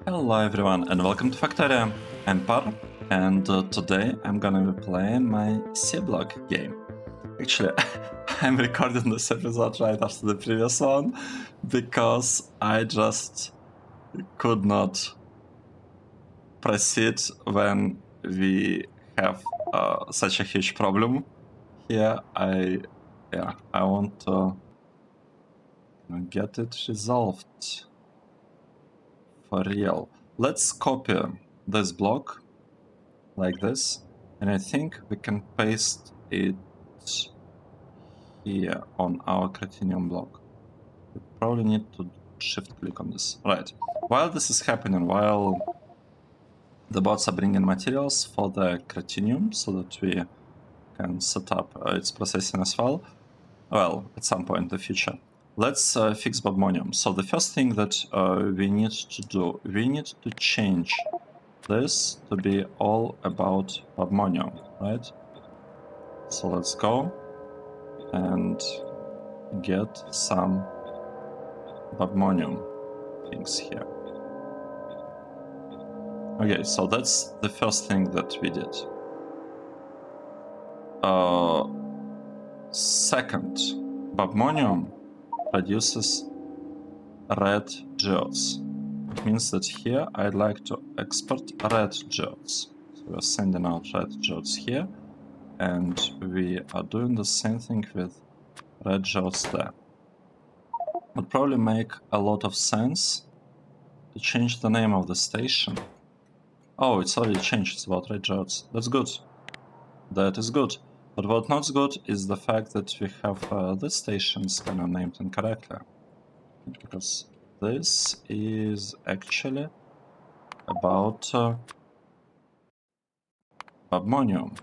Hello everyone and welcome to Factorio. I'm Par and today I'm gonna be playing my Seablock game. Actually, I'm recording this episode right after the previous one because I just could not proceed when we have such a huge problem here. I want to get it resolved for real. Let's copy this block like this, and I think we can paste it here on our Cratinium block. We probably need to shift click on this. Right. While this is happening, while the bots are bringing materials for the Cratinium so that we can set up its processing as well, at some point in the future, let's fix BOBMONIUM. So the first thing that we need to do, we need to change this to be all about BOBMONIUM, right? So let's go and get some BOBMONIUM things here. Okay, so that's the first thing that we did. Second, BOBMONIUM produces red geodes. It means that here I'd like to export red geodes. So we're sending out red geodes here, and we are doing the same thing with red geodes there. It would probably make a lot of sense to change the name of the station. Oh, it's already changed. It's about red geodes. That's good. That is good. But what not good is the fact that we have the stations kind of named incorrectly. Because this is actually about BOBMONIUM.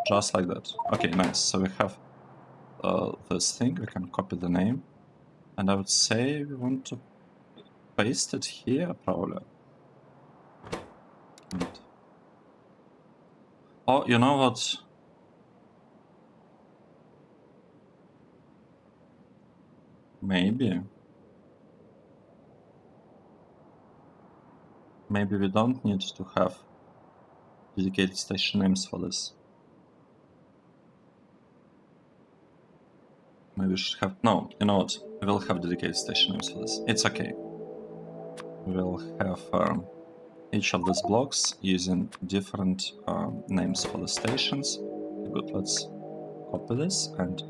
Just like that. Okay, nice. So we have this thing. We can copy the name. And I would say we want to paste it here, probably. And oh, you know what? Maybe we don't need to have dedicated station names for this. Maybe we should have... No, you know what? We will have dedicated station names for this. It's okay. We will have each of these blocks using different names for the stations. Good, let's copy this and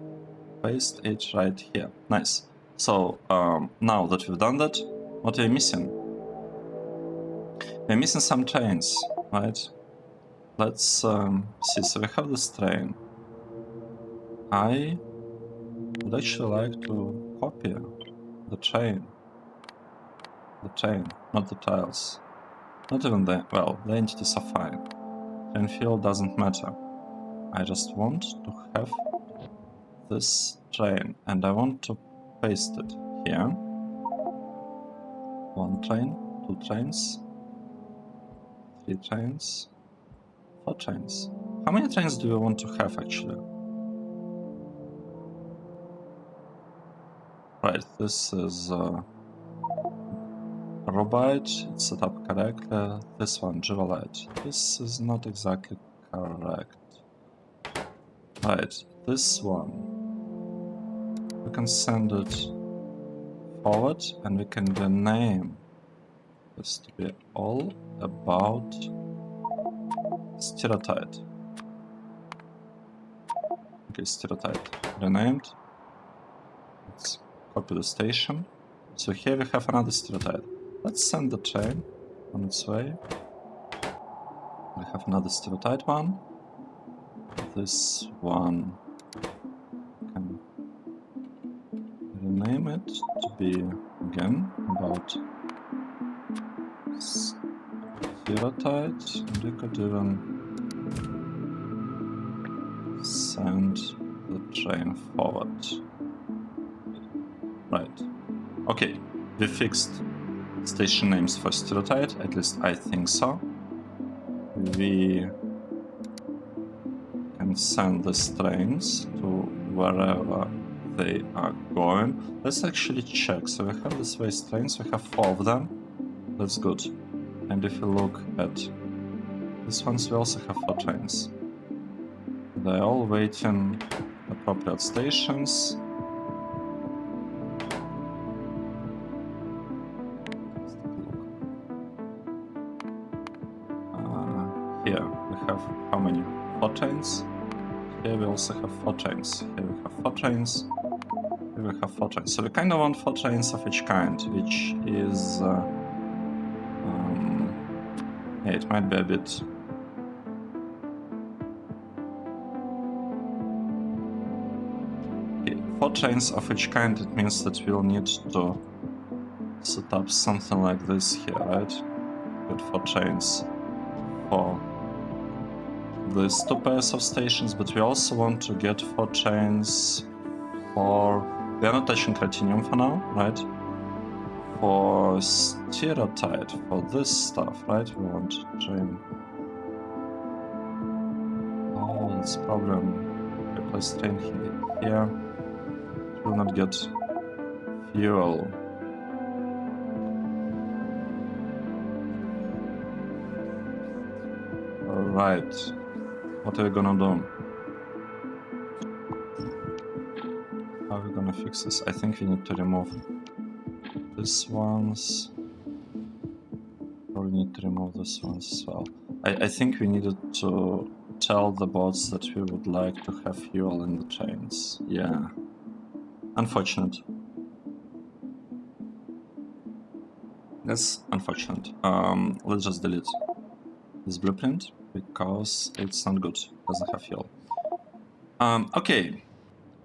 paste it right here. Nice. So now that we've done that, what are we missing? We're missing some trains, right? Let's see. So we have this train. I would actually like to copy the train. The train, not the tiles. Not even the... well, the entities are fine. Train field doesn't matter. I just want to have this train, and I want to paste it here. One train, two trains, three trains, four trains. How many trains do we want to have actually? Right, this is Robite, it's set up correctly. This one, Jivalite. This is not exactly correct. Right, this one. We can send it forward and we can rename this to be all about STIRATITE. Okay, STIRATITE renamed. Let's copy the station. So here we have another STIRATITE. Let's send the train on its way. We have another STIRATITE one. This one can rename it to be again about STIRATITE, and we could even send the train forward. Right. Okay, we fixed station names for STIRATITE, at least I think so. We can send these trains to wherever they are going. Let's actually check. So we have these waste trains, we have 4 of them. That's good. And if you look at these ones, we also have 4 trains. They're all waiting appropriate stations. Here we have how many? 4 trains. Here we also have 4 trains. Here we have 4 trains. Here we have 4 trains. So we kind of want 4 trains of each kind, which is yeah, it might be a bit. 4 trains of each kind. It means that we'll need to set up something like this here, right? Get 4 trains for these 2 pairs of stations, but we also want to get 4 trains for... We are not touching Platinum for now, right? For STIRATITE, for this stuff, right? We want train... Oh, that's a problem. We place train here. It will not get fuel. Alright. What are we gonna do? How are we gonna fix this? I think we need to remove these ones. Or we need to remove this ones as well. I think we needed to tell the bots that we would like to have fuel in the trains. Yeah. Unfortunate. That's unfortunate. Let's just delete this blueprint because it's not good. It doesn't have fuel. Okay.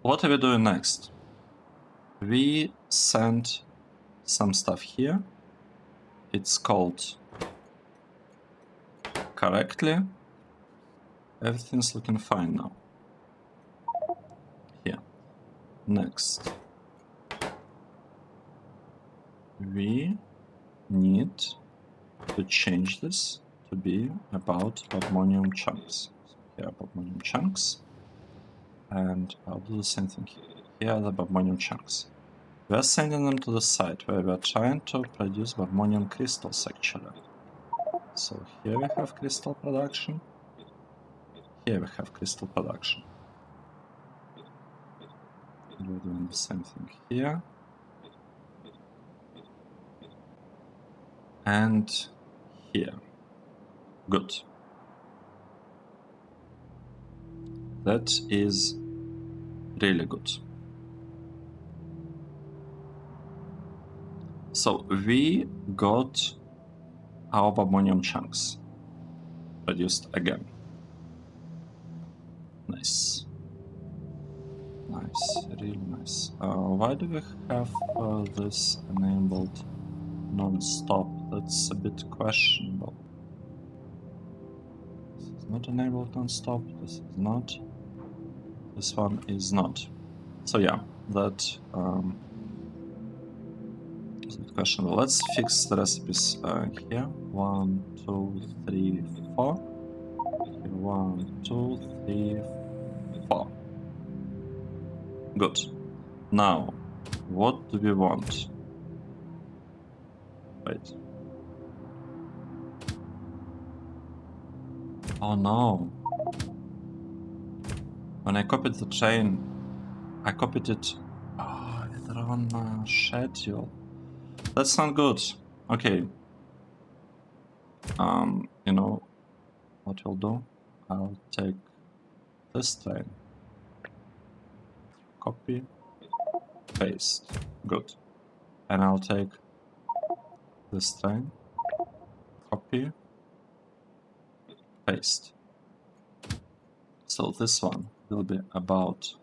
What are we doing next? We sent some stuff here. It's called correctly. Everything's looking fine now. Here. Next. We need to change this to be about BOBMONIUM chunks. So here are BOBMONIUM chunks. And I'll do the same thing here. Here are the BOBMONIUM chunks. We are sending them to the site where we are trying to produce BOBMONIUM crystals actually. So here we have crystal production. Here we have crystal production. We're doing the same thing here. And here. Good. That is really good. So we got our BOBMONIUM chunks produced again. Nice. Nice, really nice. Why do we have this enabled non-stop? That's a bit questionable. This is not enabled non-stop, this is not. This one is not. So yeah, that is a bit questionable. Let's fix the recipes here. 1, 2, 3, 4. Here, 1, 2, 3, 4. Good. Now, what do we want? Wait. Oh no. When I copied the chain, I copied it in the wrong schedule. That's not good. Okay. You know what we'll do? I'll take this train. Copy. Paste. Good. And I'll take this train. Copy. Paste. So this one will be about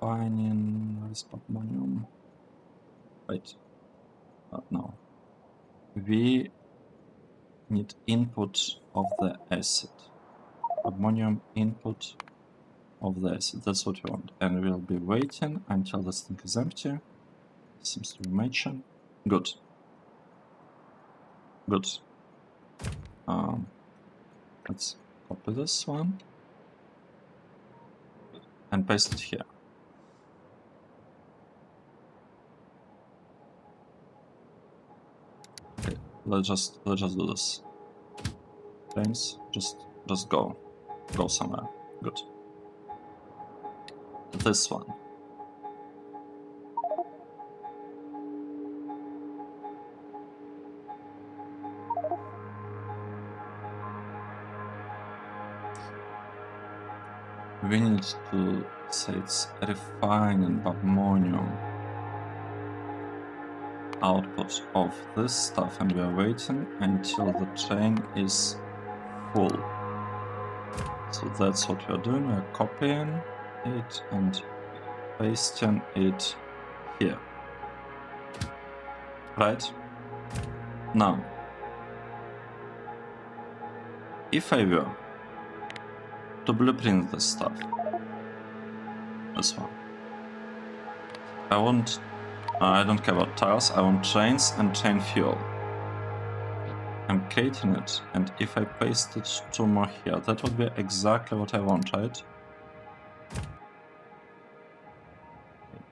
finding where's BOBMONIUM. Wait. No. We need input of the acid. BOBMONIUM input of the acid. That's what we want. And we'll be waiting until this thing is empty. Seems to be matching. Good. Good. Let's copy this one and paste it here. let's just do this. Trains, just go somewhere. Good. This one. We need to say it's refining BOBMONIUM output of this stuff, and we are waiting until the train is full. So that's what we are doing. We are copying it and pasting it here. Right? Now, if I were to blueprint this stuff, this one, I don't care about tiles, I want trains and train fuel. I'm creating it, and if I pasted 2 more here, that would be exactly what I want, right?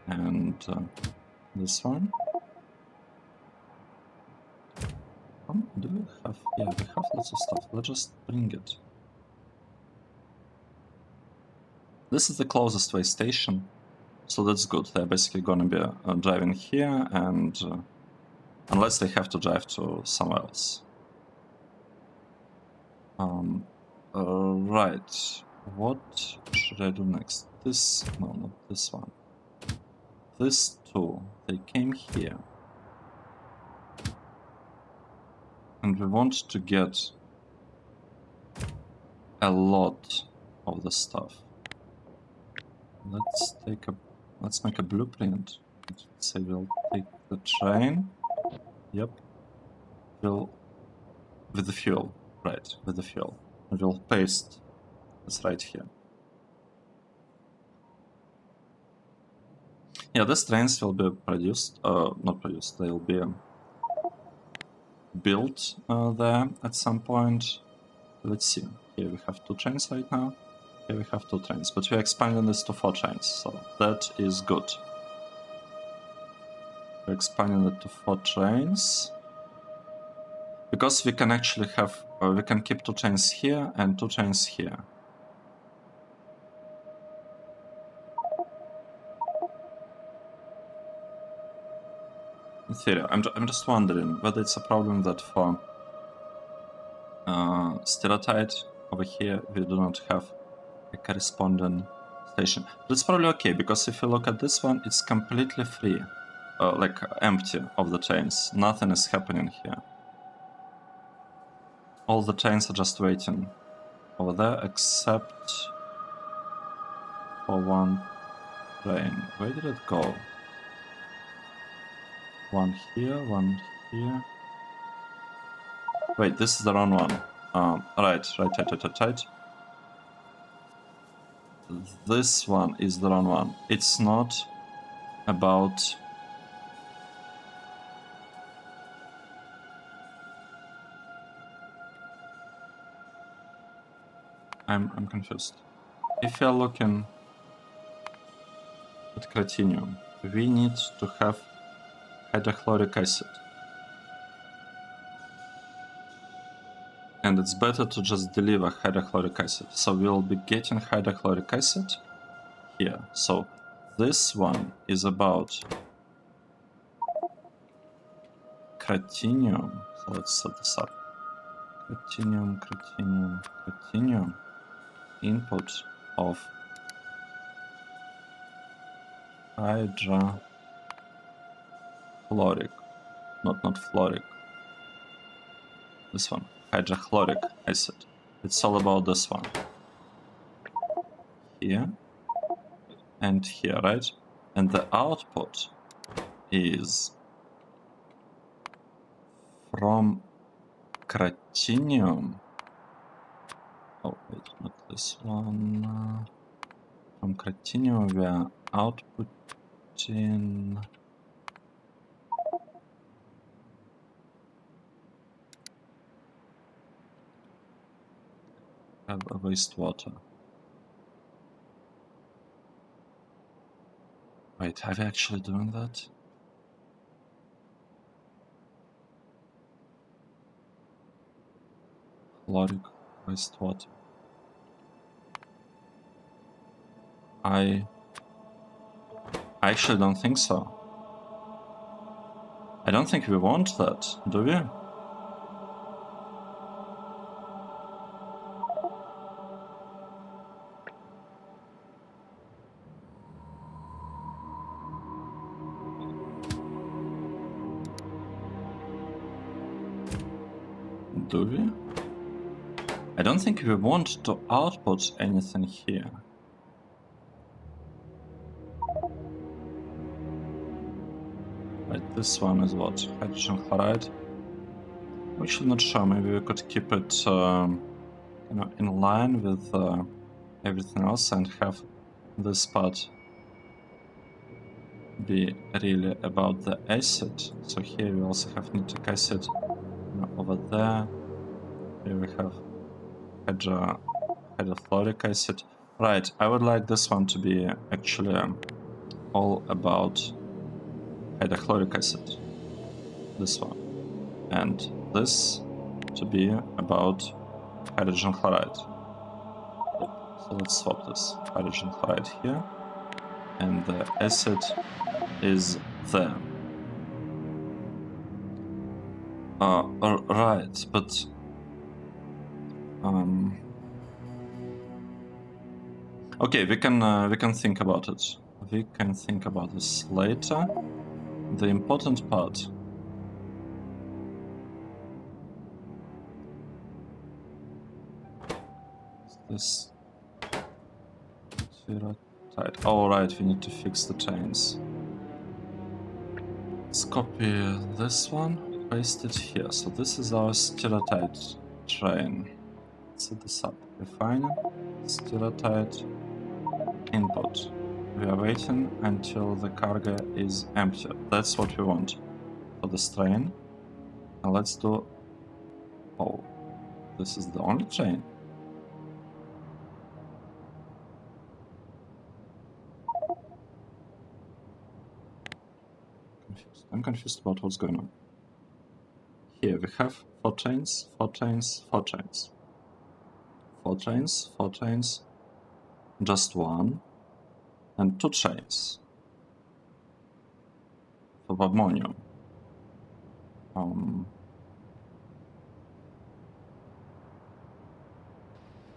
And this one. Do we have? Yeah, we have lots of stuff. Let's just bring it. This is the closest way station, so that's good. They're basically gonna be driving here, and unless they have to drive to somewhere else. Right. What should I do next? This? No, not this one. This two. They came here. And we want to get a lot of the stuff. Let's make a blueprint. Let's say we'll take the train. Yep. With the fuel. Right, with the fuel. And we'll paste this right here. Yeah, these trains will be produced, not produced, they'll be built there at some point. Let's see. Here we have 2 trains right now. Here we have 2 trains, but we're expanding this to 4 trains, so that is good. We're expanding it to 4 trains. Because we can actually have, we can keep 2 trains here and 2 trains here. In theory, I'm just wondering whether it's a problem that for STIRATITE over here we do not have a corresponding station. But it's probably okay, because if you look at this one, it's completely free, like empty of the trains. Nothing is happening here. All the trains are just waiting over there, except for 1 train. Where did it go? 1 here, 1 here. Wait, this is the wrong one. Right. This one is the wrong one. It's not about... I'm confused. If you're looking at Cratinium, we need to have hydrochloric acid. And it's better to just deliver hydrochloric acid. So we'll be getting hydrochloric acid here. So this one is about Cratinium. So let's set this up. Cratinium. Input of hydrochloric, not fluoric. This one, hydrochloric acid. It's all about this one. Here and here, right? And the output is from Cratinium. Oh, wait, not this one. From Cratinium, we are outputting a wastewater. Wait, are we actually doing that? Chloric wastewater. I actually don't think so. I don't think we want that, do we? Do we? I don't think we want to output anything here. Right, this one is what? Hydrogen chloride? Actually not sure, maybe we could keep it in line with everything else and have this part be really about the acid. So here we also have nitric acid, over there. Here we have hydrofluoric acid. Right, I would like this one to be actually all about hydrochloric acid. This one. And this to be about hydrogen chloride. So let's swap this hydrogen chloride here. And the acid is there. Right, but okay, we can think about it. We can think about this later. The important part is this STIRATITE. Oh right, we need to fix the chains. Let's copy this one, paste it here. So this is our STIRATITE train. Set this up. Refine STIRATITE input. We are waiting until the cargo is empty. That's what we want for this train. Now let's do... Oh, this is the only train. I'm confused about what's going on. Here we have 4 trains, 4 trains, 4 trains. 4 trains, 4 trains, just 1, and 2 trains for BOBMONIUM.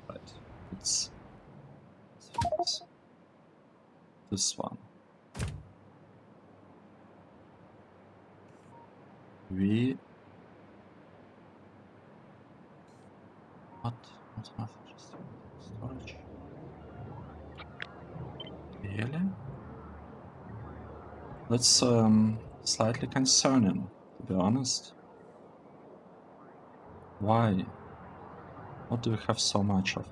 Right, let's fix this one. What enough storage? Really? That's slightly concerning, to be honest. Why? What do we have so much of?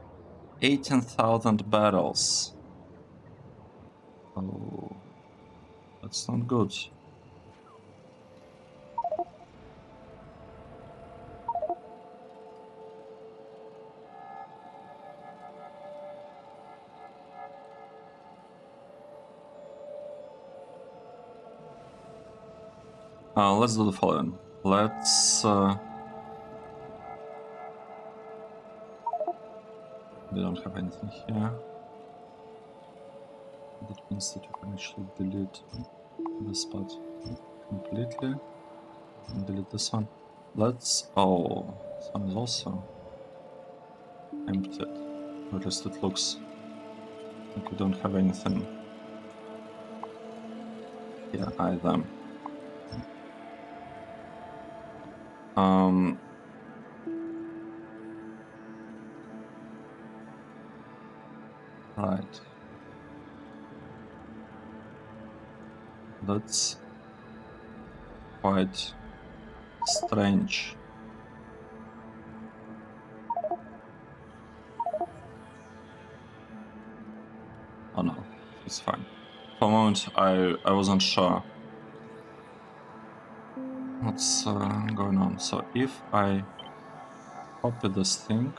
18,000 barrels. Oh, that's not good. Let's do the following. Let's... we don't have anything here. That means that we can actually delete this part completely. And delete this one. Let's... Oh, this one is also emptied. Or at least it looks like we don't have anything here either. Right. That's quite strange. Oh no, it's fine. For a moment I wasn't sure what's going on. So if I copy this thing,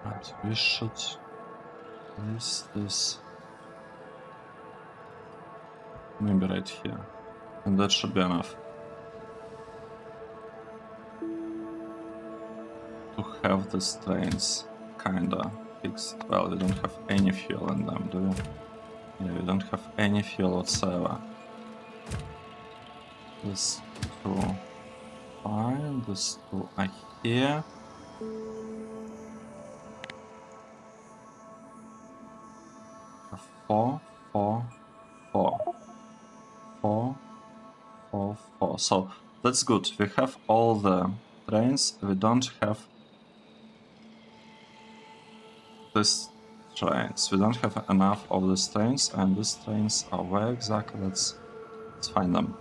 right, we should place this Maybe right here. And that should be enough to have the trains kinda fixed. Well, we don't have any fuel in them, do we? Yeah, we don't have any fuel whatsoever. This two fine, this two are here. Four, four, four. 4, 4, 4. So that's good. We have all the trains. We don't have these trains. We don't have enough of these trains, and these trains are where exactly? Let's find them.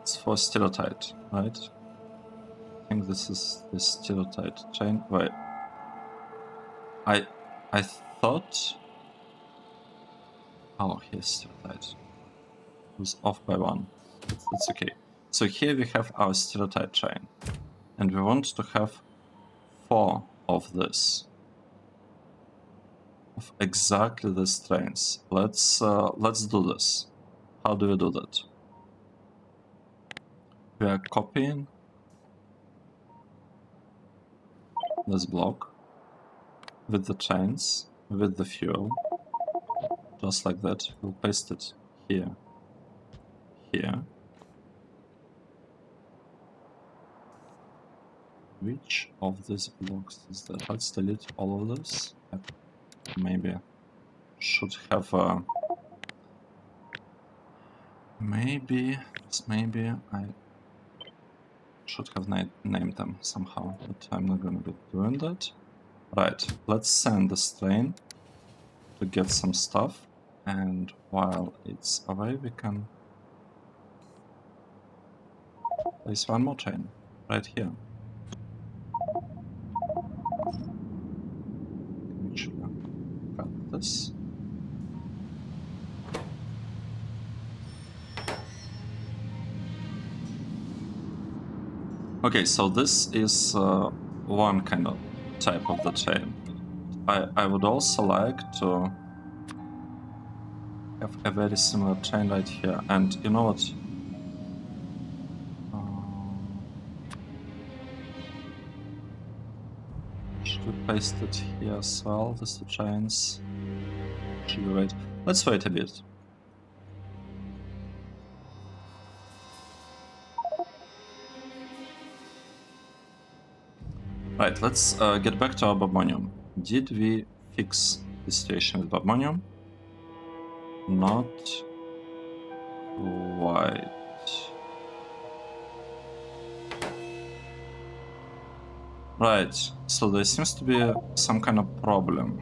It's for STIRATITE, right? I think this is the STIRATITE train. Wait. I thought. Oh, here's STIRATITE. It was off by 1. It's okay. So here we have our STIRATITE train, and we want to have 4 of this. Of exactly these trains. Let's do this. How do we do that? We are copying this block with the trains, with the fuel, just like that. We'll paste it here, here. Which of these blocks is that? Let's delete all of this. Maybe should have a... Maybe I should have named them somehow, but I'm not gonna be doing that. Right, let's send this train to get some stuff, and while it's away we can place one more train right here. Make sure I got this. Okay, so this is one kind of type of the train. I would also like to have a very similar train right here, and you know what? Should we paste it here as well? These two trains. Should we wait? Let's wait a bit. Right, let's get back to our BOBMONIUM. Did we fix the situation with BOBMONIUM? Not quite. Right, so there seems to be some kind of problem.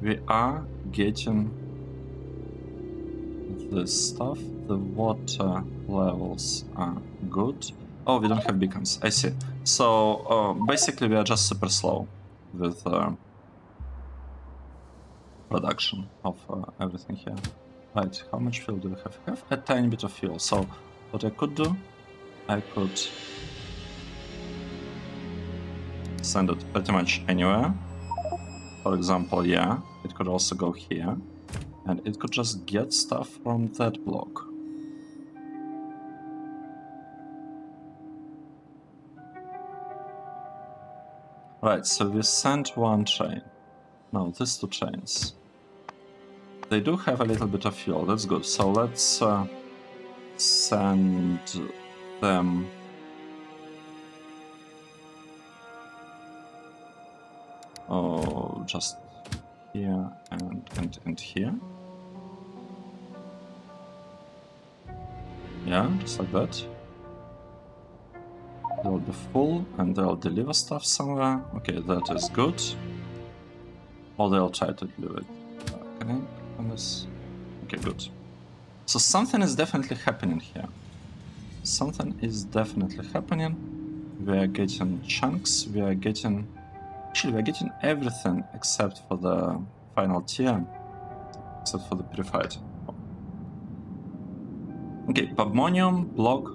We are getting this stuff. The water levels are good. Oh, we don't have beacons. I see. So basically we are just super slow with production of everything here. Right, how much fuel do we have? We have a tiny bit of fuel. So what I could do, I could send it pretty much anywhere. For example, yeah, it could also go here. And it could just get stuff from that block. Right, so we sent one train. No, these two trains. They do have a little bit of fuel, that's good. So let's send them... Oh, just here and here. Yeah, just like that. They'll be full and they'll deliver stuff somewhere. Okay, that is good. Or they'll try to deliver it. Can I click on this? Okay, good. So something is definitely happening here. Something is definitely happening. We are getting chunks, we are getting... Actually, we are getting everything except for the final tier. Except for the purified. Okay, BOBMONIUM block,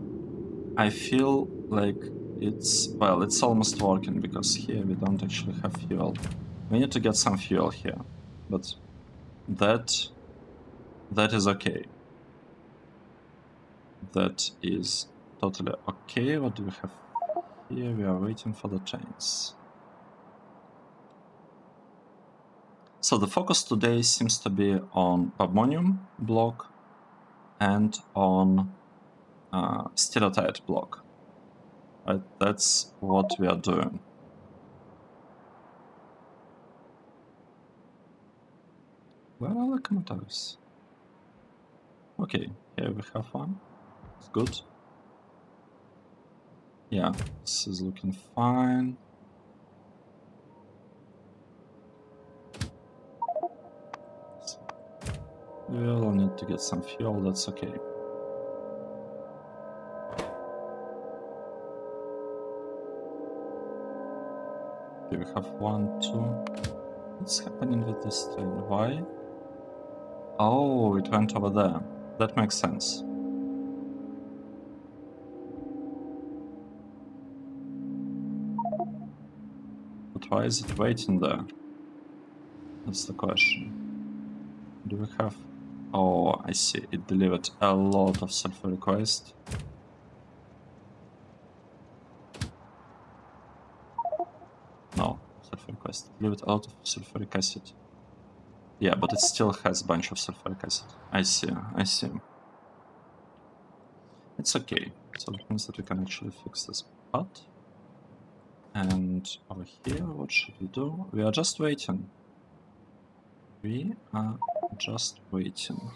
I feel like it's, well, it's almost working because here we don't actually have fuel. We need to get some fuel here, but that is okay. That is totally okay. What do we have here? We are waiting for the trains. So the focus today seems to be on BOBMONIUM block and on STIRATITE block. Right? That's what we are doing. Where are locomotives? Okay, here we have one. It's good. Yeah, this is looking fine. We will need to get some fuel, that's okay. Okay, we have 1, 2. What's happening with this train? Why? Oh, it went over there. That makes sense. But why is it waiting there? That's the question. Do we have... Oh, I see. It delivered a lot of sulfuric waste. No, sulfuric waste. It delivered a lot of sulfuric acid. Yeah, but it still has a bunch of sulfuric acid. I see, I see. It's okay. So that means that we can actually fix this part. And over here, what should we do? We are just waiting. We are just waiting.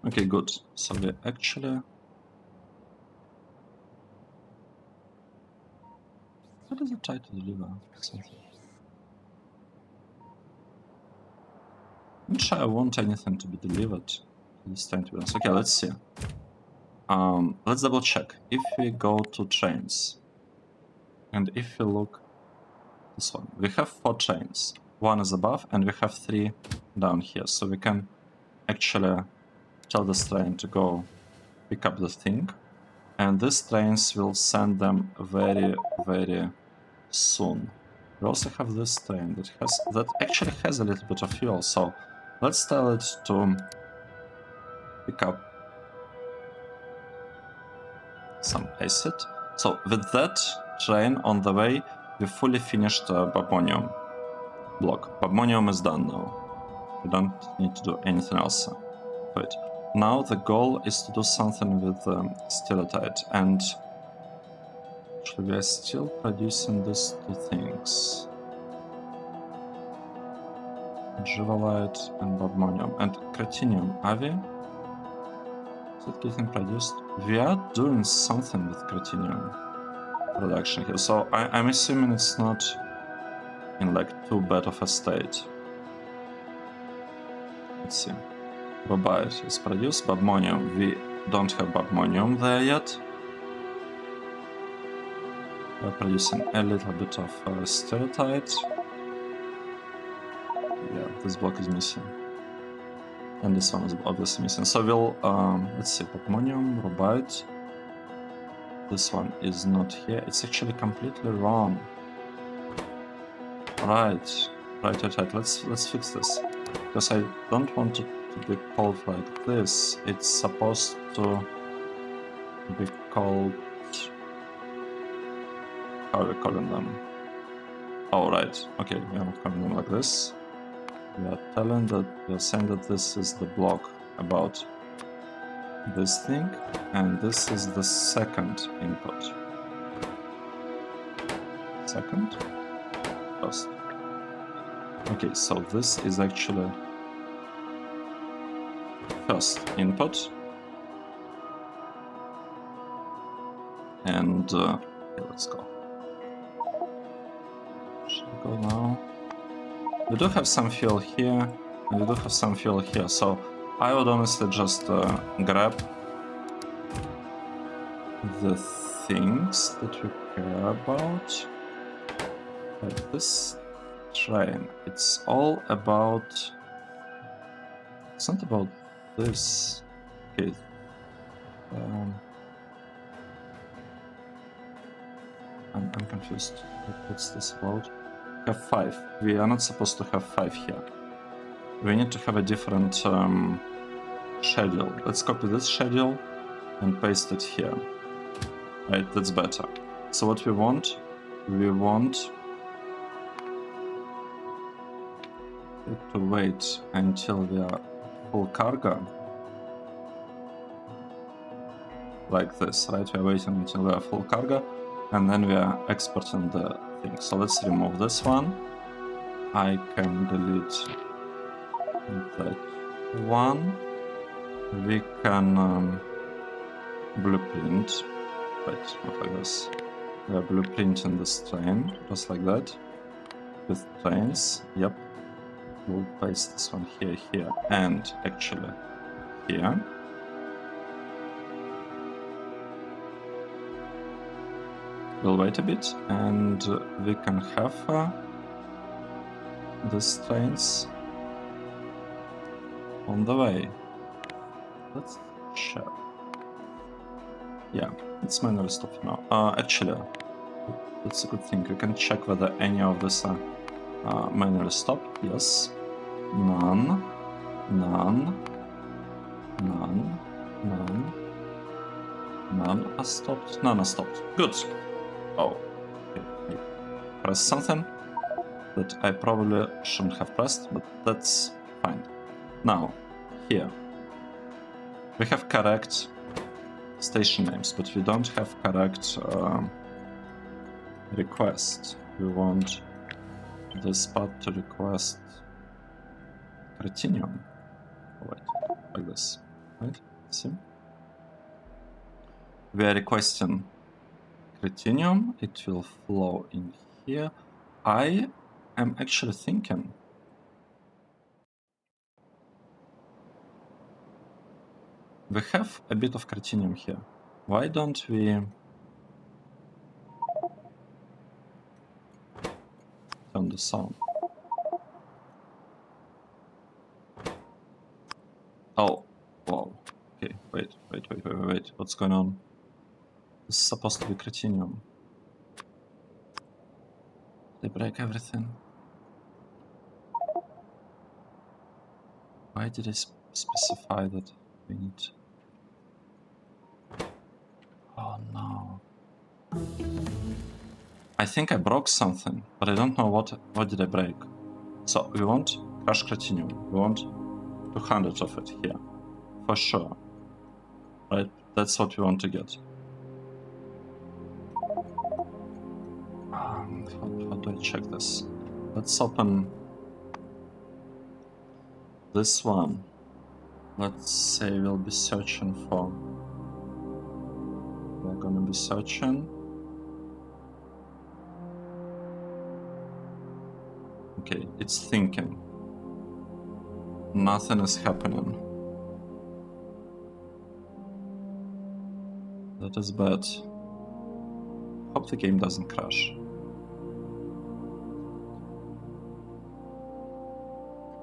Okay, good. So we actually... What does it try to deliver? Something. I'm not sure I want anything to be delivered to this train, to be honest. Okay, let's see. Let's double check. If we go to trains, and if we look this one, we have 4 trains. 1 is above, and we have 3 down here. So we can actually tell this train to go pick up the thing. And these trains will send them very, very soon. We also have this train that actually has a little bit of fuel, so let's tell it to pick up some acid. So with that train on the way, we fully finished BOBMONIUM block. BOBMONIUM is done now. We don't need to do anything else for it. Now the goal is to do something with STIRATITE, and actually we are still producing these 2 things. Juvalite and BOBMONIUM. And Cretinium, are we? Is it getting produced? We are doing something with Cretinium production here, so I'm assuming it's not in like too bad of a state. Let's see. Bobite is produced. BOBMONIUM, we don't have BOBMONIUM there yet. We're producing a little bit of STIRATITE. Yeah, this block is missing. And this one is obviously missing. So we'll, let's see, BOBMONIUM, Bobite. This one is not here. It's actually completely wrong. Right. Let's fix this. Because I don't want it to be called like this. It's supposed to be called... How are we calling them? Oh, right. Okay, we are not calling them like this. We are saying that this is the block about this thing, and this is the second input. Second? First. Okay, so this is actually first input. And okay, let's go. Should we go now? We do have some fuel here, and we do have some fuel here, so I would honestly just grab the things that we care about. Like this train, it's all about... It's not about this. Okay. I'm confused. What's this about? Have 5. We are not supposed to have 5 here. We need to have a different schedule. Let's copy this schedule and paste it here. Right, that's better. So what we want to wait until we are full cargo. Like this, right? We are waiting until we are full cargo, and then we are exporting the thing. So let's remove this one. I can delete that one. We can blueprint. Right, not like this. We are blueprinting this train, just like that. With trains, yep. We'll paste this one here, here, and actually here. We'll wait a bit, and we can have these trains on the way. Let's check. Yeah, it's manually stopped now. Actually, that's a good thing. You can check whether any of this are manually stopped. Yes. None. None. None. None. None are stopped. None are stopped. Good. Oh. Okay. I pressed something that I probably shouldn't have pressed, but that's fine. Now, here. We have correct station names, but we don't have correct request. We want this part to request Cretinium. Oh, wait, like this, right? See? We are requesting Cretinium. It will flow in here. I am actually thinking we have a bit of Cretinium here. Why don't we turn this on? Oh, wow. Okay, wait. What's going on? This is supposed to be Cretinium. They break everything. Why did I specify that we need? Oh no. I think I broke something, but I don't know what did I break. So we want crash Cretinium. We want 200 of it here. For sure. Right? That's what we want to get. How do I check this? Let's open this one. Let's say we'll be searching for. We're gonna be searching. Okay, it's thinking. Nothing is happening. That is bad. Hope the game doesn't crash.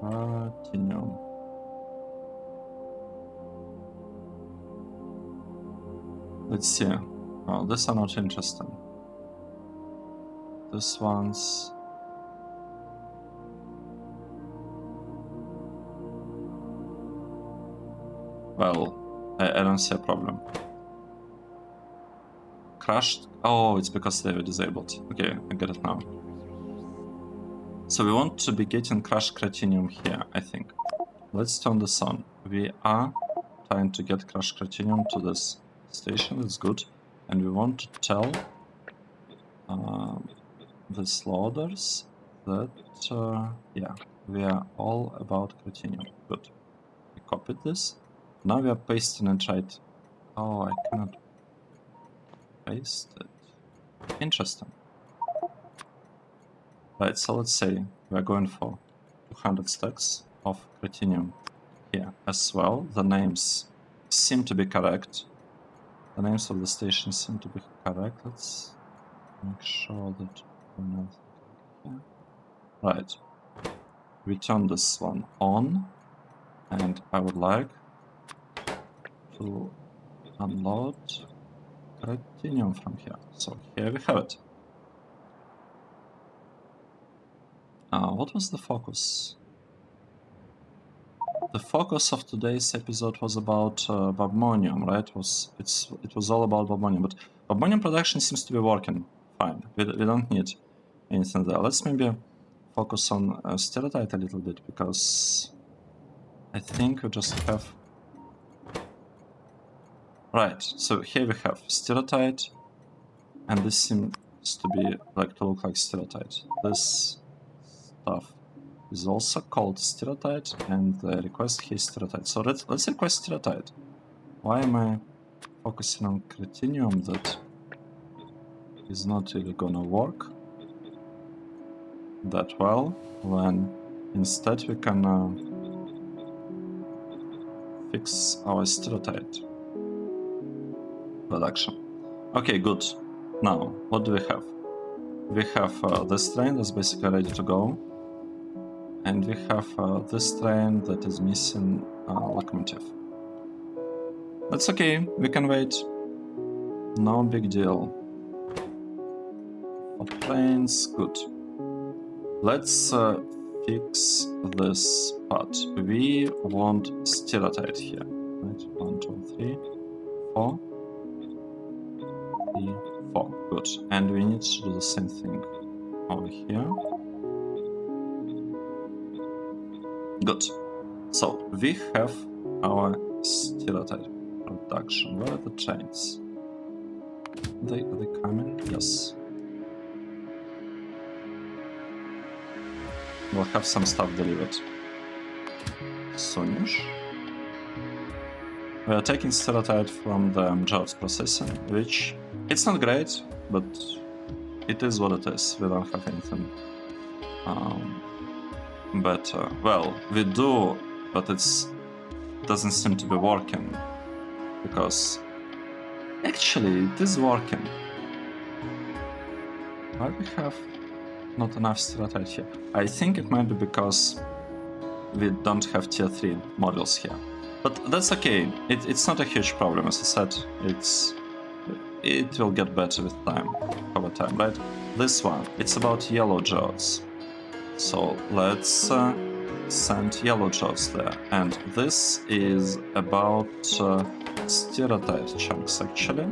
Continue. Let's see. Oh, these are not interesting. This one's. Well, I don't see a problem. Crashed? Oh, it's because they were disabled. Okay, I get it now. So we want to be getting crashed Cretinium here, I think. Let's turn this on. We are trying to get crashed Cretinium to this station. It's good. And we want to tell these loaders that, yeah, we are all about Cretinium. Good. We copied this. Now we are pasting it right. Oh, I cannot paste it. Interesting. Right, so let's say we're going for 200 stacks of Cretinium here as well. The names seem to be correct. The names of the stations seem to be correct. Let's make sure that we're not here. Right. We turn this one on, and I would like to unload Titanium from here. So here we have it. What was the focus? The focus of today's episode was about BOBMONIUM, right? It was all about BOBMONIUM, but BOBMONIUM production seems to be working fine. We don't need anything there. Let's maybe focus on STIRATITE a little bit, because I think we just have... Right, so here we have STIRATITE, and this seems to be to look like STIRATITE. This stuff is also called STIRATITE, and the request here is STIRATITE. So let's request STIRATITE. Why am I focusing on Critinium that is not really gonna work that well, when instead we can fix our STIRATITE production. Okay, good. Now, what do we have? We have this train that's basically ready to go, and we have this train that is missing locomotive. That's okay, we can wait. No big deal. For trains, good. Let's fix this part. We want STIRATITE here. Right? 1, 2, 3, 4. 3, 4. Good. And we need to do the same thing over here. Good. So we have our STIRATITE production. Where are the trains? Are they coming? Yes. We'll have some stuff delivered soonish. We are taking STIRATITE from the jobs processing, which it's not great, but it is what it is. We don't have anything better. Well, we do, but it doesn't seem to be working, because actually it is working. Why we have not enough STIRATITE here? I think it might be because we don't have tier 3 modules here. But that's okay. It's not a huge problem, as I said. It will get better with time, over time, right? This one, it's about yellow geodes. So let's send yellow geodes there. And this is about STIRATITE chunks, actually.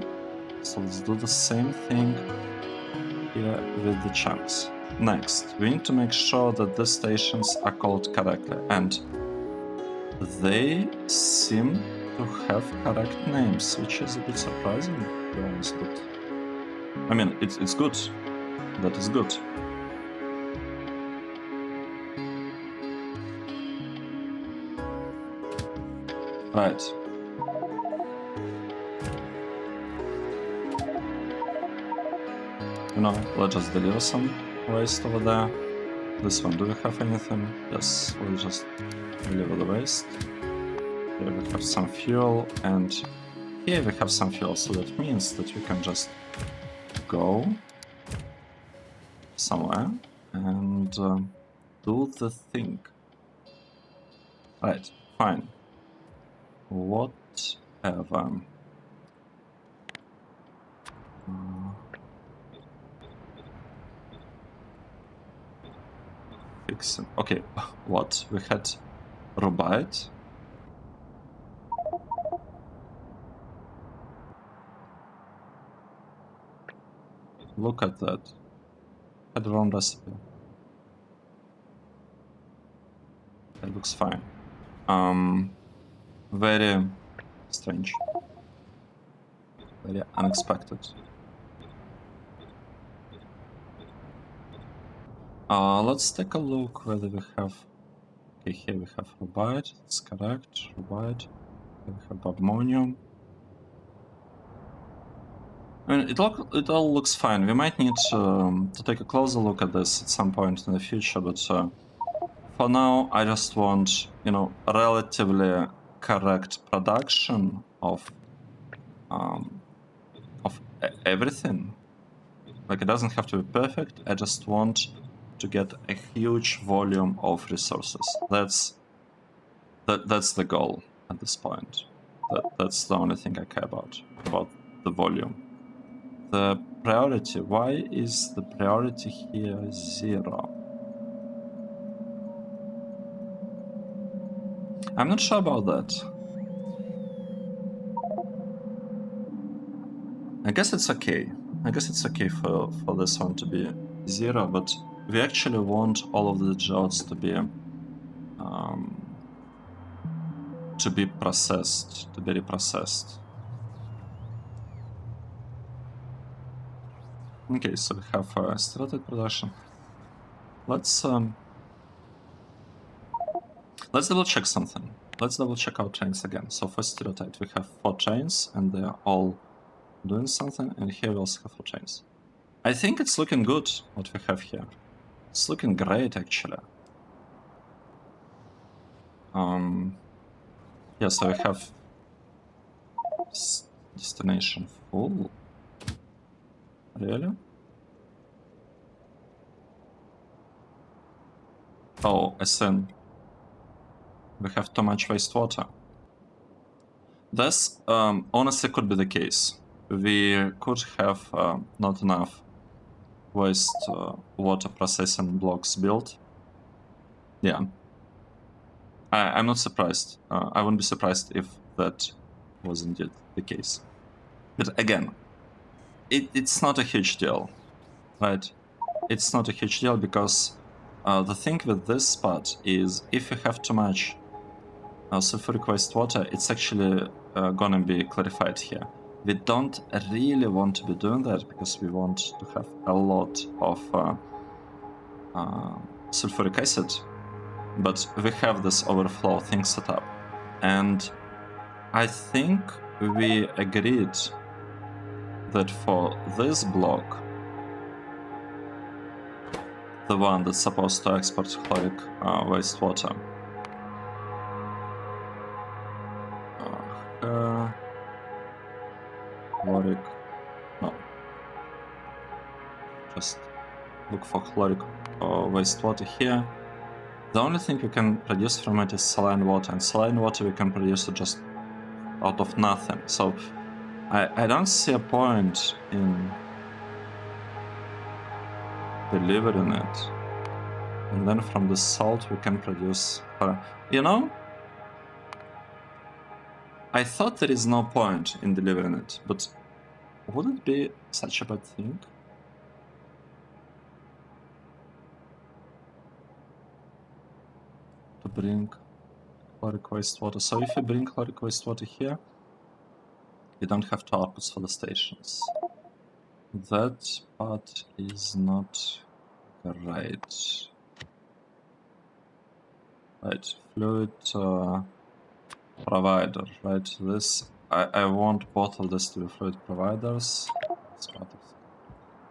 So let's do the same thing here with the chunks. Next, we need to make sure that the stations are called correctly, and they seem to have correct names, which is a bit surprising, to be honest, but I mean, it's good. That is good. Right. You know, let's just deliver some waste over there. This one, do we have anything? Yes, we'll just deliver the waste. Here we have some fuel, and here we have some fuel, so that means that we can just go somewhere and do the thing. Right, fine. Whatever. Fix it. Okay, what? We had Robite. Look at that. Had the wrong recipe. It looks fine. Very strange. Very unexpected. Let's take a look whether we have... Okay, here we have Robite, that's correct, Robite. Here we have BOBMONIUM. I mean, it all looks fine. We might need to take a closer look at this at some point in the future, but for now, I just want, you know, a relatively correct production of everything. Like, it doesn't have to be perfect. I just want to get a huge volume of resources. That's the goal at this point. That's the only thing I care about the volume. The priority, why is the priority here 0? I'm not sure about that. I guess it's okay. I guess it's okay for this one to be 0, but we actually want all of the geodes to be processed, to be reprocessed. Okay, so we have STIRATITE production. Let's double check something. Let's double check our trains again. So for STIRATITE, we have 4 trains, and they are all doing something, and here we also have 4 trains. I think it's looking good, what we have here. It's looking great, actually. Yeah, so we have destination full. Really? Oh, SN. We have too much wastewater. This honestly could be the case. We could have not enough waste water processing blocks built. Yeah. I'm not surprised. I wouldn't be surprised if that was indeed the case. But again, it's not a huge deal, right? It's not a huge deal because the thing with this spot is if you have too much sulfuric wastewater, it's actually gonna be clarified here. We don't really want to be doing that because we want to have a lot of sulfuric acid, but we have this overflow thing set up. And I think we agreed that for this block, the one that's supposed to export chloric wastewater, chloric, no, just look for chloric wastewater here. The only thing we can produce from it is saline water, and saline water we can produce just out of nothing. So I don't see a point in delivering it. And then from the salt we can produce... you know? I thought there is no point in delivering it, but would it be such a bad thing? To bring chloric wastewater. So if you bring chloric wastewater here, you don't have 2 outputs for the stations. That part is not great. Right, fluid provider, right? This, I want both of this to be fluid providers. This part is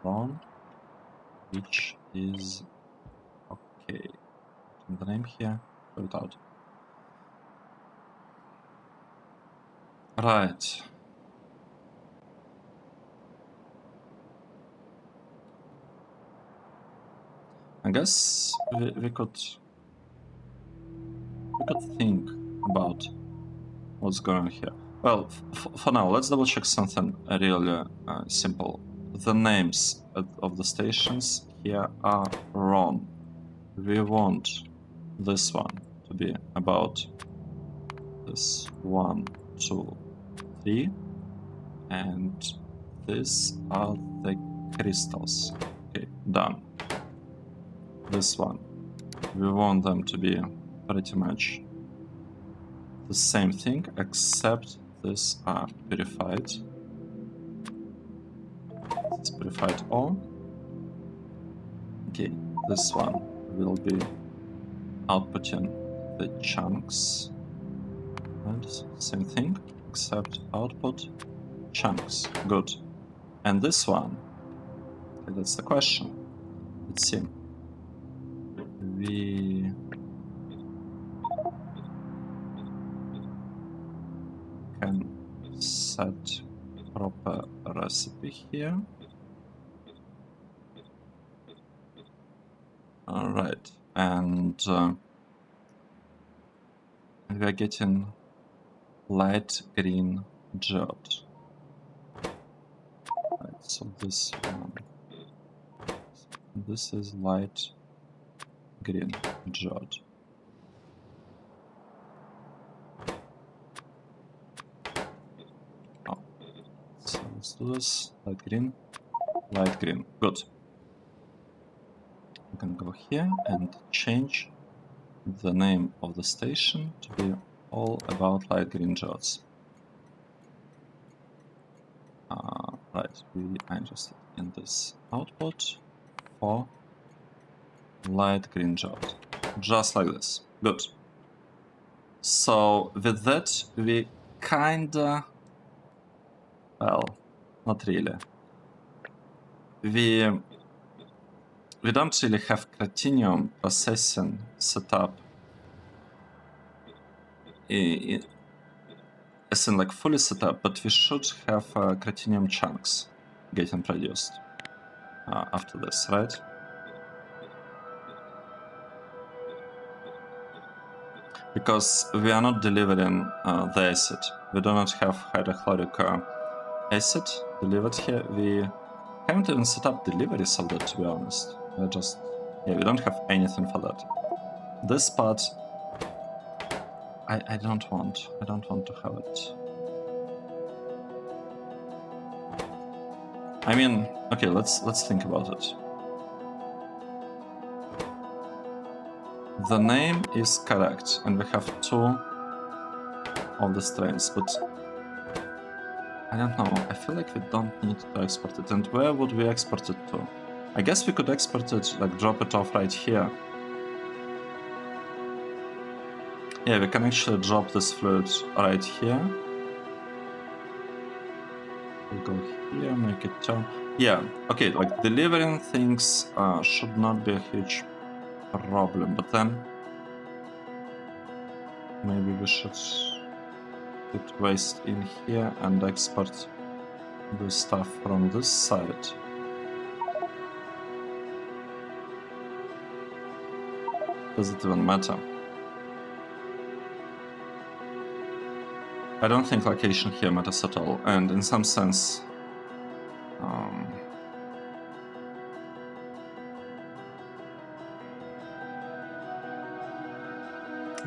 wrong, which is okay. In the name here, fluid out. Right. I guess we could think about what's going on here. Well, for now, let's double check something really simple. The names of the stations here are wrong. We want this one to be about this 1, 2, 3, and these are the crystals. Okay, done. This one, we want them to be pretty much the same thing, except these are purified. This is purified ore. Okay, this one will be outputting the chunks. And same thing, except output chunks. Good. And this one, okay, that's the question. Let's see. We can set proper recipe here. All right, and we are getting light green geode. Right, so this one. This is light green geode. Oh, so let's do this. Light green, light green. Good. We can go here and change the name of the station to be all about light green geodes. Right, we are interested in this output for light green geode. Just like this. Good. So with that, we kinda, well, not really. We don't really have Cratinium processing set up as in like fully set up, but we should have Cratinium chunks getting produced after this, right? Because we are not delivering the acid. We do not have hydrochloric acid delivered here. We haven't even set up deliveries of that, to be honest. We're just, yeah, we don't have anything for that. This part, I don't want. I don't want to have it. I mean, okay, let's think about it. The name is correct, and we have 2 of the strains, but I don't know. I feel like we don't need to export it. And where would we export it to? I guess we could export it, like drop it off right here. Yeah, we can actually drop this fluid right here. We'll go here, make it turn. Yeah, okay, like delivering things should not be a huge problem, but then maybe we should put waste in here and export the stuff from this side. Does it even matter? I don't think location here matters at all, and in some sense,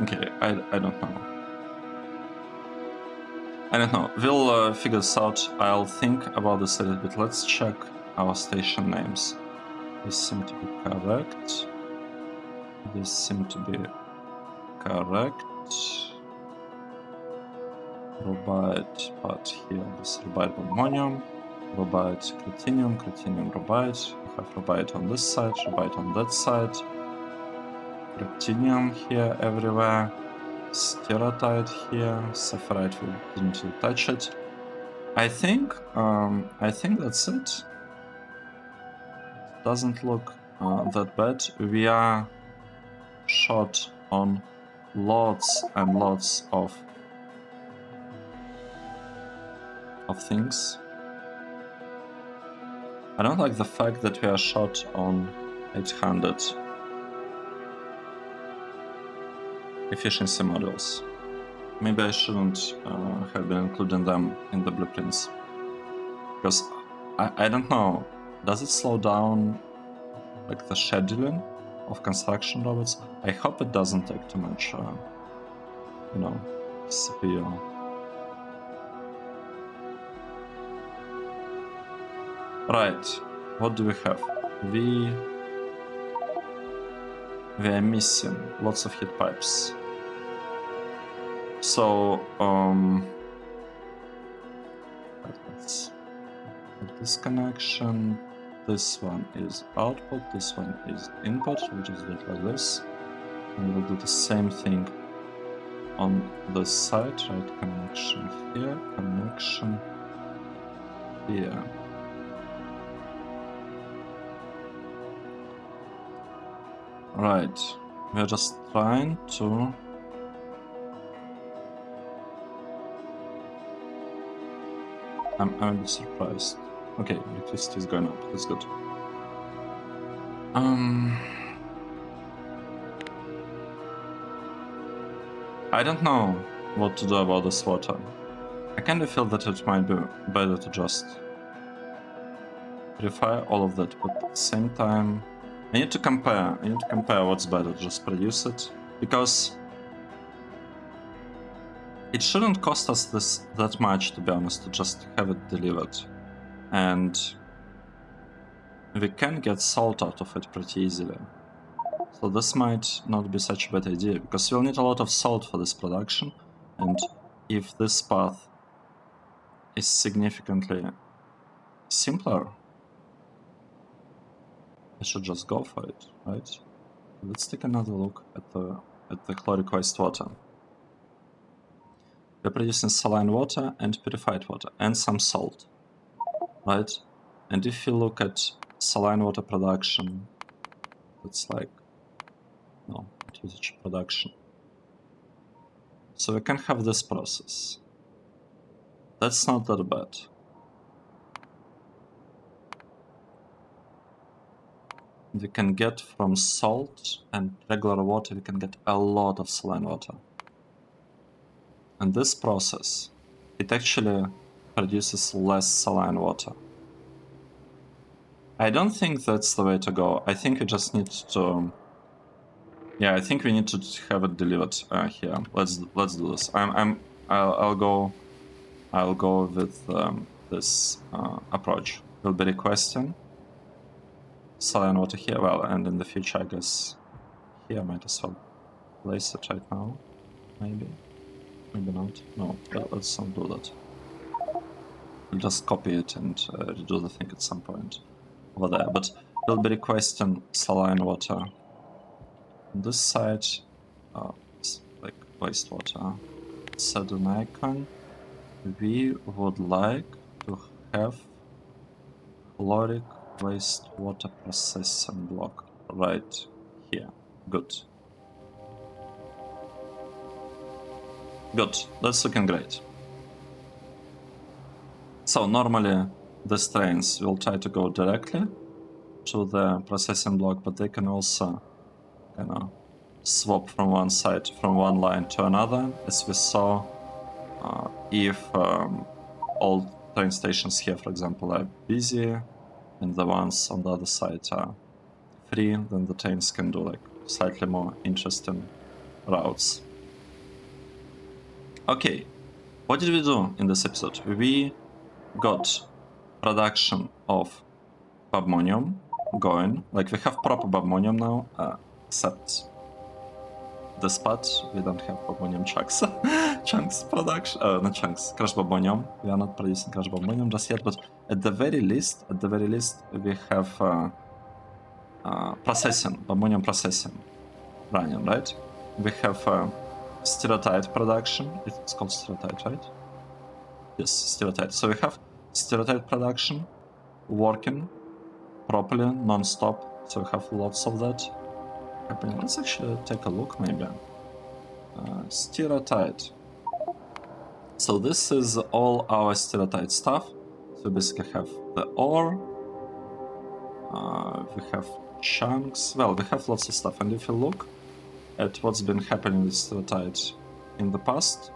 okay, I don't know. I don't know. We'll figure this out. I'll think about this a little bit. Let's check our station names. These seem to be correct. These seem to be correct. Robite part here. This is Robite BOBMONIUM. Robite Cratinium. Cratinium Robite. We have Robite on this side. Robite on that side. Cratinium here everywhere. STIRATITE here. Sapphirite, we didn't really touch it. I think that's it. Doesn't look that bad. We are short on lots and lots of things. I don't like the fact that we are short on 800 efficiency modules. Maybe I shouldn't have been including them in the blueprints. Because I don't know, does it slow down like the scheduling of construction robots? I hope it doesn't take too much, you know, CPU. Right, what do we have? We are missing lots of heat pipes. So, let's have this connection. This one is output, this one is input. We'll just do it like this. And we'll do the same thing on this side, right? Connection here, connection here. Right, we're just trying to I'm a bit surprised. Okay, electricity is going up, that's good. I don't know. what to do about this water. I kind of feel that it might be better to just purify all of that, but at the same time, I need to compare. I need to compare what's better, just produce it, because it shouldn't cost us that much, to be honest, to just have it delivered, and we can get salt out of it pretty easily. So this might not be such a bad idea, because we'll need a lot of salt for this production, and if this path is significantly simpler, I should just go for it, right? Let's take another look at the chloric wastewater. We're producing saline water and purified water, and some salt, right? And if you look at saline water production, it's like, no, not usage production. So we can have this process. That's not that bad. We can get from salt and regular water, we can get a lot of saline water. And this process, it actually produces less saline water. I don't think that's the way to go. I think we just need to... Yeah, I think we need to have it delivered here. Let's do this. I'll go with this approach. We'll be requesting saline water here. Well, and in the future, I guess here I might as well place it right now. Maybe not. No, let's not do that. We'll just copy it and redo the thing at some point over there. But we'll be requesting saline water on this side, like wastewater. Set an icon. We would like to have chloric wastewater processing block right here. Good. Good, that's looking great. So normally these trains will try to go directly to the processing block, but they can also swap from one side, from one line to another, as we saw. If all train stations here, for example, are busy and the ones on the other side are free, then the trains can do like slightly more interesting routes. Okay, what did we do in this episode? We got production of BOBMONIUM going. Like, we have proper BOBMONIUM now, except this part, we don't have BOBMONIUM chunks. Chunks production, not chunks, crash BOBMONIUM. We are not producing crash BOBMONIUM just yet, but at the very least, we have processing, BOBMONIUM processing running, right? We have STIRATITE production. It's called STIRATITE, right? Yes, STIRATITE. So we have STIRATITE production working properly, non-stop. So we have lots of that happening. Let's actually take a look, maybe. STIRATITE. So this is all our STIRATITE stuff. So we basically have the ore. We have chunks. Well, we have lots of stuff. And if you look at what's been happening with STIRATITE in the past.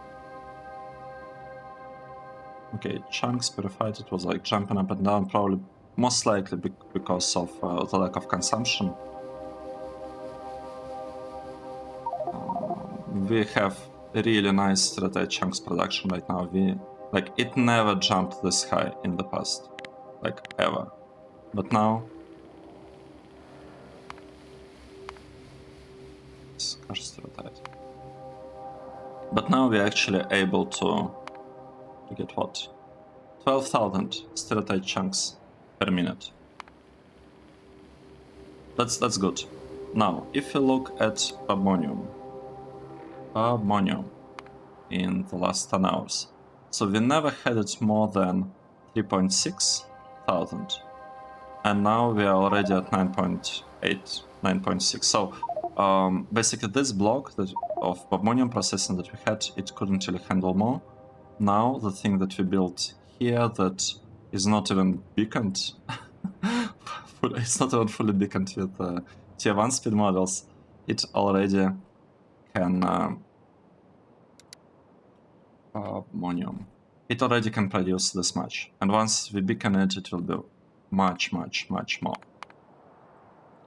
Okay, chunks purified, it was like jumping up and down, probably most likely because of the lack of consumption. We have a really nice STIRATITE chunks production right now. It never jumped this high in the past, like ever. But now, crash STIRATITE. But now we're actually able to get what? 12,000 STIRATITE chunks per minute. That's good. Now, if you look at BOBMONIUM in the last 10 hours. So we never had it more than 3,600. And now we are already at 9.8, 9.6. So basically this block of BOBMONIUM processing that we had, it couldn't really handle more. Now the thing that we built here that is not even beaconed, it's not even fully beaconed with tier 1 speed models, it already can BOBMONIUM. It already can produce this much, and once we beacon it, it will be much more.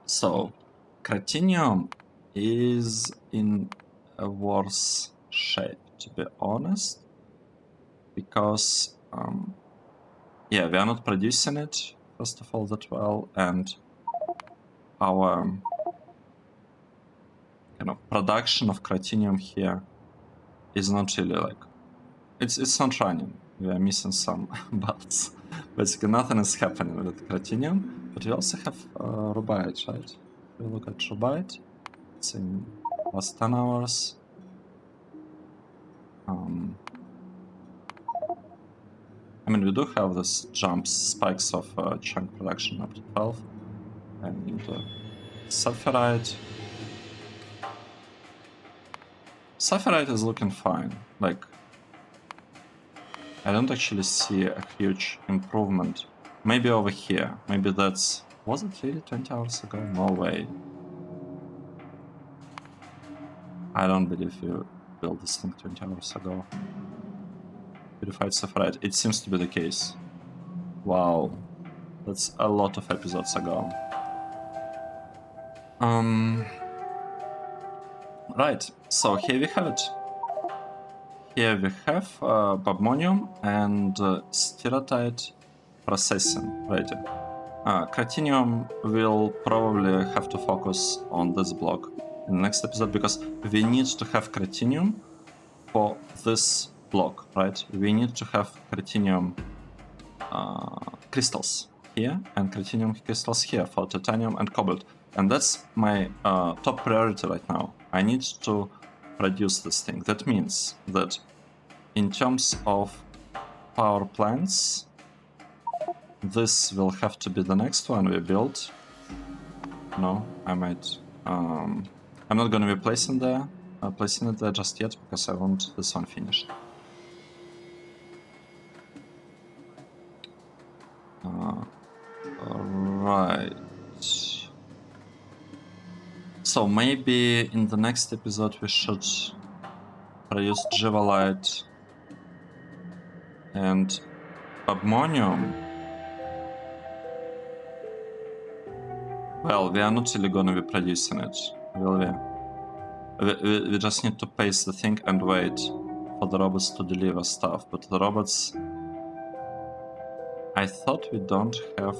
So, Cratinium is in a worse shape, to be honest, because yeah, we are not producing it, first of all, that well, and our kind of production of Cratinium here is not really like, it's not running. We are missing some belts. Basically, nothing is happening with Cratinium, but we also have Rubite, right? If we look at Rubite, it's in last 10 hours. I mean, we do have this jumps, spikes of chunk production up to 12, and Sapphirite. Sapphirite is looking fine. Like, I don't actually see a huge improvement. Maybe over here. Maybe that's... Was it really 20 hours ago? No way. I don't believe you built this thing 20 hours ago. Purified Sapphirite. It seems to be the case. Wow. That's a lot of episodes ago. Right. So here we have it. Here we have BOBMONIUM and STIRATITE processing ready. Cratinium will probably have to focus on this block in the next episode because we need to have Cratinium for this block, right? We need to have Cratinium crystals here and Cratinium crystals here for titanium and cobalt. And that's my top priority right now. I need to produce this thing. That means that in terms of power plants, this will have to be the next one we build. No, I might. I'm not going to be placing it there just yet because I want this one finished. Right. So maybe in the next episode we should produce Jivalite and BOBMONIUM. Well, we are not really gonna be producing it, will we? We just need to pace the thing and wait for the robots to deliver stuff, but the robots... I thought we don't have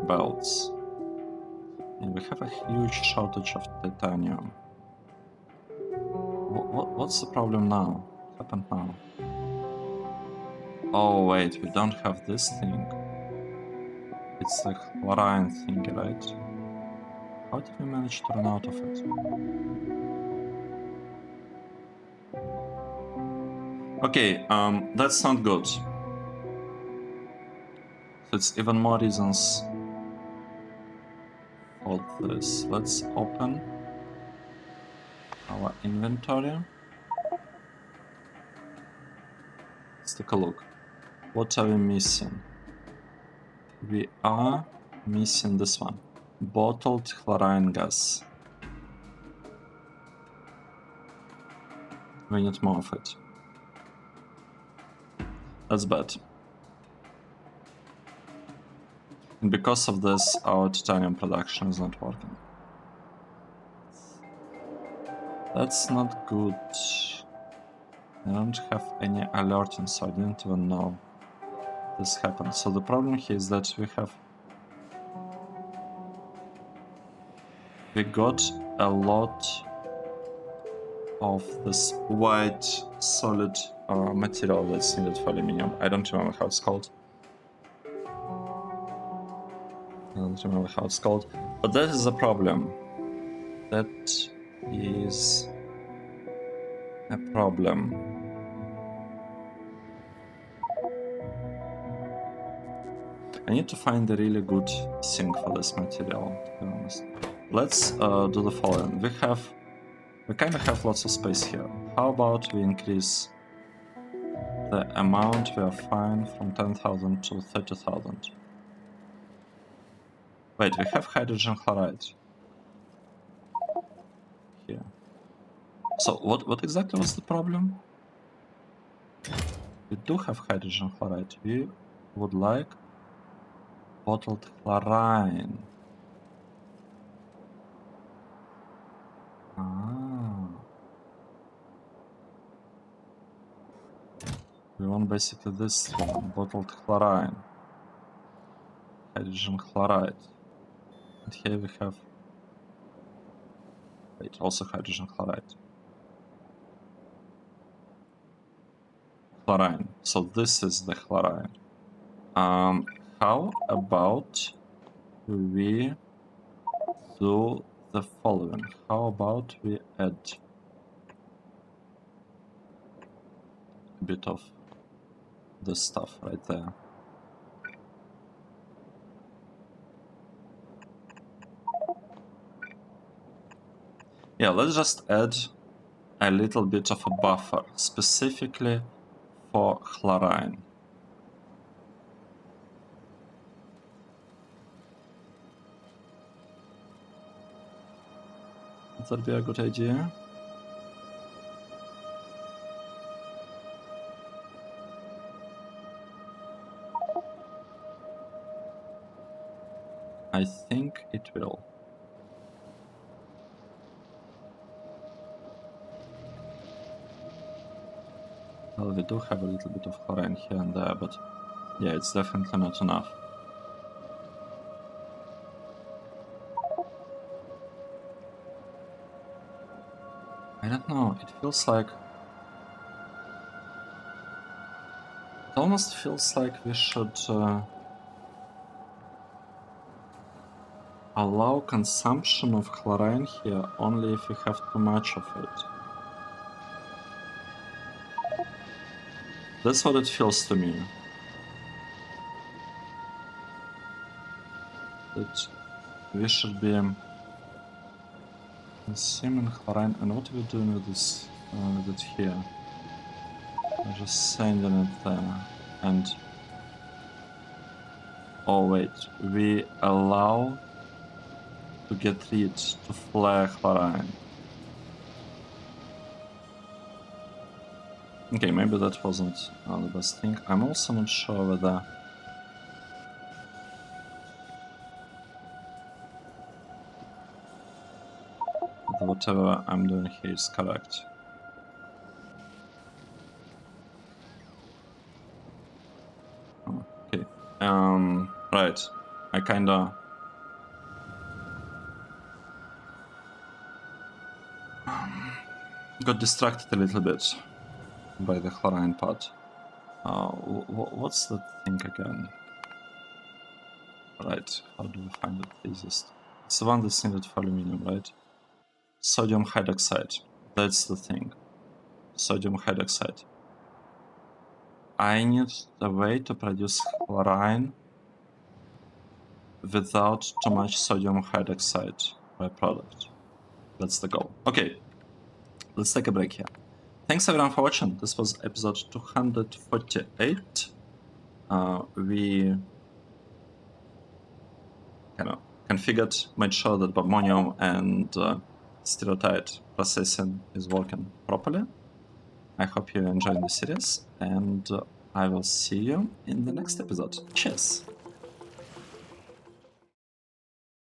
belts. And we have a huge shortage of titanium. What's the problem now? What happened now? Oh wait, we don't have this thing. It's the chlorine thing, right? How did we manage to run out of it? Okay, that's not good. So it's even more reasons for this. Let's open our inventory. Let's take a look. What are we missing? We are missing this one. Bottled chlorine gas. We need more of it. That's bad. And because of this, our titanium production is not working. That's not good. I don't have any alerting, so I didn't even know this happened. So the problem here is that we got a lot of this white solid material that's needed for aluminium. I don't remember how it's called. But that is a problem. That is a problem. I need to find a really good sink for this material, to be honest. Let's do the following. We kind of have lots of space here. How about we increase the amount we are fine from 10,000 to 30,000? Wait, we have hydrogen chloride here. So what exactly was the problem? We do have hydrogen chloride. We would like bottled chlorine. Ah. We want basically this one, bottled chlorine. Hydrogen chloride. And here we have... Wait, also hydrogen chloride. Chlorine. So this is the chlorine. How about we do the following? How about we add a bit of this stuff right there? Yeah, let's just add a little bit of a buffer, specifically for chlorine. Would that be a good idea? I think it will. Well, we do have a little bit of chlorine here and there, but yeah, it's definitely not enough. I don't know, it feels like... It almost feels like we should allow consumption of chlorine here only if we have too much of it. That's what it feels to me. That we should be consuming chlorine. And what are we doing with this? With it here? I'm just sending it there. And oh wait, we allow to get rid to flare chlorine. Okay, maybe that wasn't the best thing. I'm also not sure whether whatever I'm doing here is correct. Oh, okay. Right. I kinda... got distracted a little bit by the chlorine part. What's that thing again? Right, how do we find it easiest? It's the one that's needed for aluminum, right? Sodium hydroxide. That's the thing. Sodium hydroxide. I need a way to produce chlorine without too much sodium hydroxide byproduct. That's the goal. Okay, let's take a break here. Thanks everyone for watching. This was episode 248. We kind of configured, made sure that BOBMONIUM and STIRATITE processing is working properly. I hope you enjoyed the series, and I will see you in the next episode. Cheers!